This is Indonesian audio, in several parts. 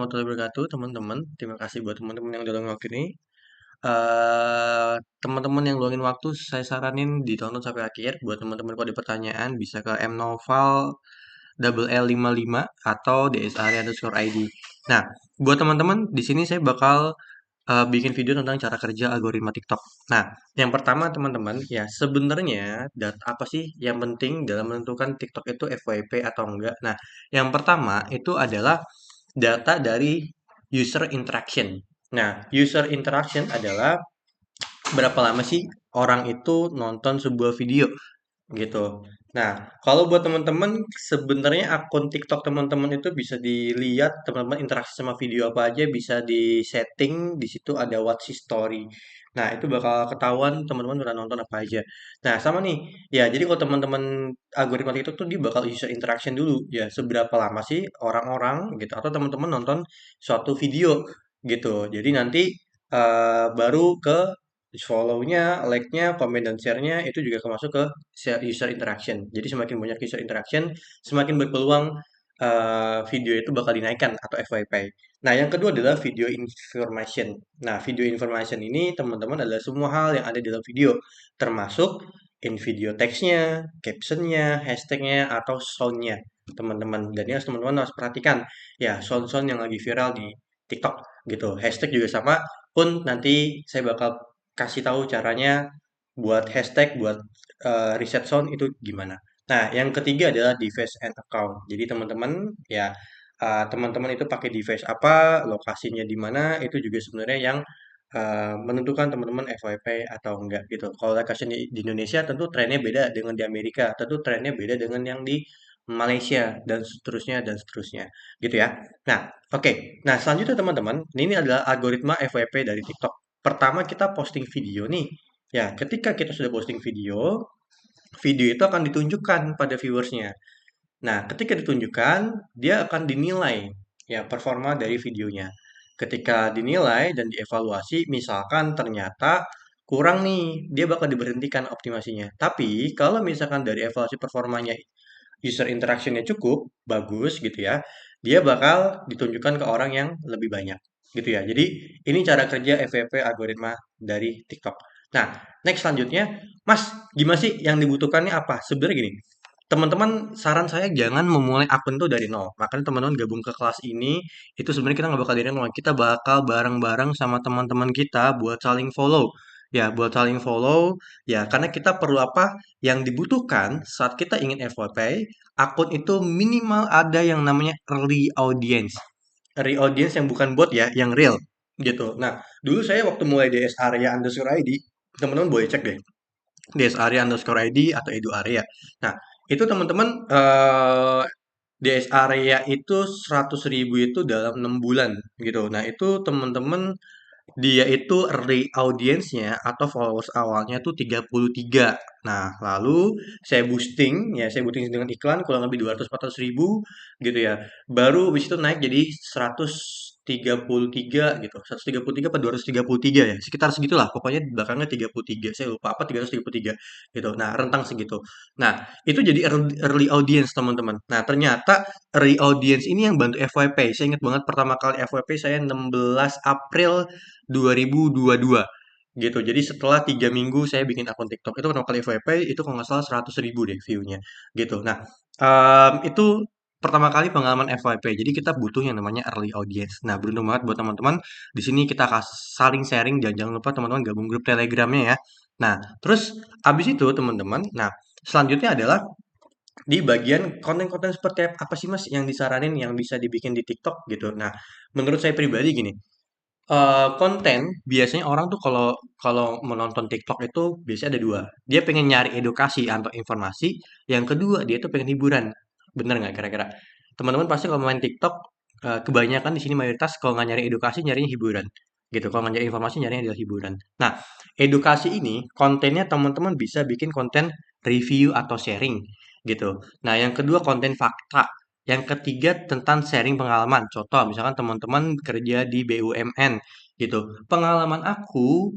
Warahmatullahi wabarakatuh, teman-teman. Terima kasih buat teman-teman yang udah luangin waktu ini. Teman-teman yang luangin waktu, saya saranin ditonton sampai akhir. Buat teman-teman kalau ada pertanyaan, bisa ke mnoval double L55 atau dsarea_id. Nah, buat teman-teman, di sini saya bakal bikin video tentang cara kerja algoritma TikTok. Nah, yang pertama teman-teman, ya sebenarnya data apa sih yang penting dalam menentukan TikTok itu FYP atau enggak? Nah, yang pertama itu adalah data dari user interaction. Nah, user interaction adalah berapa lama sih orang itu nonton sebuah video gitu. Nah, kalau buat teman-teman sebenarnya akun TikTok teman-teman itu bisa dilihat teman-teman interaksi sama video apa aja bisa di setting di situ ada watch history. Nah, itu bakal ketahuan teman-teman udah nonton apa aja. Nah, sama nih. Ya, jadi kalau teman-teman algoritma TikTok tuh dia bakal user interaction dulu ya, seberapa lama sih orang-orang gitu atau teman-teman nonton suatu video gitu. Jadi nanti baru ke follow-nya, like-nya, komen dan share-nya itu juga termasuk ke user interaction. Jadi semakin banyak user interaction, semakin berpeluang video itu bakal dinaikkan atau FYP. Nah, yang kedua adalah video information. Nah, video information ini teman-teman adalah semua hal yang ada di dalam video, termasuk in video text-nya, caption-nya, hashtag-nya, atau sound-nya, teman-teman. Dan ini harus teman-teman harus perhatikan, ya, sound-sound yang lagi viral di TikTok gitu. Hashtag juga sama, pun nanti saya bakal kasih tahu caranya buat hashtag, buat reset sound itu gimana. Nah, yang ketiga adalah device and account. Jadi teman-teman ya teman-teman itu pakai device apa, lokasinya di mana, itu juga sebenarnya yang menentukan teman-teman FYP atau enggak gitu. Kalau location di Indonesia tentu trennya beda dengan di Amerika, tentu trennya beda dengan yang di Malaysia dan seterusnya gitu ya. Nah, oke. Nah, selanjutnya teman-teman, ini adalah algoritma FYP dari TikTok. Pertama kita posting video nih. Ya, ketika kita sudah posting video, video itu akan ditunjukkan pada viewersnya. Nah, ketika ditunjukkan, dia akan dinilai ya performa dari videonya. Ketika dinilai dan dievaluasi, misalkan ternyata kurang nih, dia bakal diberhentikan optimasinya. Tapi kalau misalkan dari evaluasi performanya user interaction-nya cukup bagus gitu ya, dia bakal ditunjukkan ke orang yang lebih banyak gitu ya. Jadi ini cara kerja FYP algoritma dari TikTok. Nah, next selanjutnya, Mas, gimana sih yang dibutuhkannya apa? Sebenarnya gini, teman-teman saran saya jangan memulai akun tuh dari nol. Makanya teman-teman gabung ke kelas ini, itu sebenarnya kita nggak bakal dari nol. Kita bakal bareng-bareng sama teman-teman kita buat saling follow. Ya, buat saling follow. Ya, karena kita perlu apa? Yang dibutuhkan saat kita ingin FYP, akun itu minimal ada yang namanya early audience. Early audience yang bukan bot ya, yang real gitu. Nah, dulu saya waktu mulai DS area underscore ID, teman-teman boleh cek deh. DS area underscore ID atau edu area. Nah, itu teman-teman DS area itu 100.000 itu dalam 6 bulan gitu. Nah, itu teman-teman dia itu early audience-nya atau followers awalnya tuh 33. Nah, lalu saya boosting dengan iklan kurang lebih 200-400 ribu gitu ya. Baru habis itu naik jadi 133 gitu. 133 apa 233 ya? Sekitar segitulah. Pokoknya belakangnya 33. Saya lupa apa 333 gitu. Nah, rentang segitu. Nah, itu jadi early audience teman-teman. Nah, ternyata early audience ini yang bantu FYP. Saya ingat banget pertama kali FYP saya 16 April 2022 gitu. Jadi setelah 3 minggu saya bikin akun TikTok itu pertama kali FYP itu kalau nggak salah 100 ribu deh view-nya gitu. Nah itu pertama kali pengalaman FYP. Jadi kita butuh yang namanya early audience. Nah beruntung banget buat teman-teman di sini kita saling sharing dan jangan lupa teman-teman gabung grup Telegramnya ya. Nah terus abis itu teman-teman, nah selanjutnya adalah di bagian konten-konten seperti apa sih Mas yang disaranin yang bisa dibikin di TikTok gitu. Nah menurut saya pribadi gini, konten biasanya orang tuh kalau kalau menonton TikTok itu biasanya ada 2. Dia pengen nyari edukasi atau informasi, yang kedua dia tuh pengen hiburan. Bener nggak kira-kira? Teman-teman pasti kalau main TikTok, kebanyakan di sini mayoritas kalau nggak nyari edukasi nyarinya hiburan, gitu. Kalau nggak nyari informasi nyarinya adalah hiburan. Nah, edukasi ini kontennya teman-teman bisa bikin konten review atau sharing, gitu. Nah, yang kedua konten fakta. Yang ketiga tentang sharing pengalaman. Contoh, misalkan teman-teman kerja di BUMN gitu. Pengalaman aku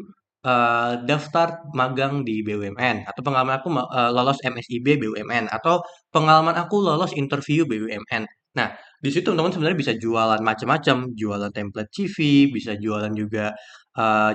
daftar magang di BUMN atau pengalaman aku lolos MSIB BUMN atau pengalaman aku lolos interview BUMN. Nah, Di situ teman-teman sebenarnya bisa jualan macam-macam, jualan template CV, bisa jualan juga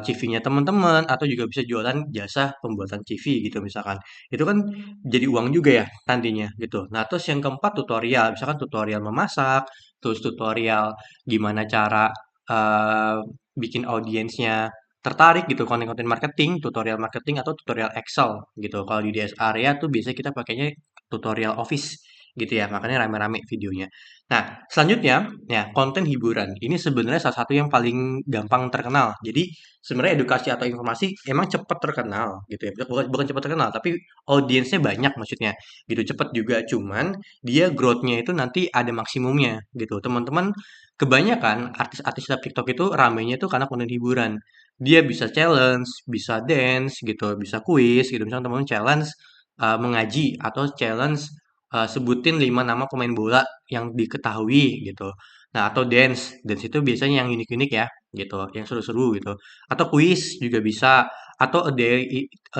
CV-nya teman-teman, atau juga bisa jualan jasa pembuatan CV gitu misalkan. Itu kan jadi uang juga ya nantinya gitu. Nah, terus yang keempat tutorial, misalkan tutorial memasak, terus tutorial gimana cara eh, bikin audiensnya tertarik gitu, konten-konten marketing, tutorial marketing atau tutorial Excel gitu. Kalau di DS Area tuh biasanya kita pakainya tutorial Office gitu ya, makanya rame-rame videonya. Nah, selanjutnya, ya konten hiburan. Ini sebenarnya salah satu yang paling gampang terkenal. Jadi, sebenarnya edukasi atau informasi emang cepat terkenal gitu ya. Bukan, bukan cepat terkenal, tapi audiensnya banyak maksudnya. Gitu cepat juga. Cuman dia growth-nya itu nanti ada maksimumnya gitu. Teman-teman, kebanyakan artis-artis TikTok itu ramenya itu karena konten hiburan. Dia bisa challenge, bisa dance gitu, bisa quiz gitu. Misalnya teman-teman challenge mengaji atau challenge sebutin 5 nama pemain bola yang diketahui gitu. Nah, atau dance. Dance itu biasanya yang unik-unik ya, gitu, yang seru-seru gitu. Atau kuis juga bisa, atau a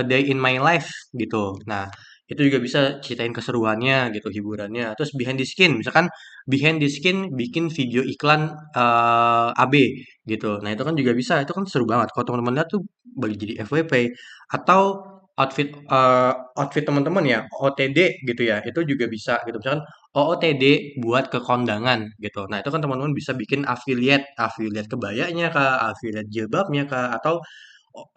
day in my life gitu. Nah, itu juga bisa ceritain keseruannya gitu, hiburannya. Terus behind the skin, misalkan behind the skin bikin video iklan AB gitu. Nah, itu kan juga bisa. Itu kan seru banget. Kalau teman-teman lihat tuh bagi jadi FWP atau outfit teman-teman ya, OOTD gitu ya, itu juga bisa gitu. Misalkan OOTD buat ke kondangan gitu. Nah, itu kan teman-teman bisa bikin affiliate, affiliate kebayanya kah, affiliate jilbabnya kah, atau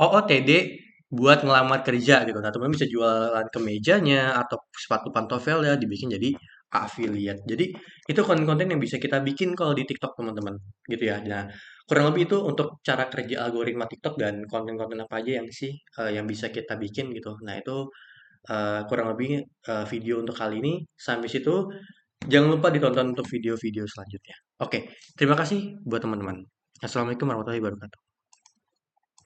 OOTD buat ngelamar kerja gitu. Nah, teman-teman bisa jualan kemejanya atau sepatu pantofelnya dibikin jadi affiliate. Jadi, itu konten-konten yang bisa kita bikin kalau di TikTok, teman-teman. Gitu ya. Nah, kurang lebih itu untuk cara kerja algoritma TikTok dan konten-konten apa aja yang sih yang bisa kita bikin gitu. Nah, itu kurang lebih video untuk kali ini. Sampai situ, jangan lupa ditonton untuk video-video selanjutnya. Oke, terima kasih buat teman-teman. Assalamualaikum warahmatullahi wabarakatuh.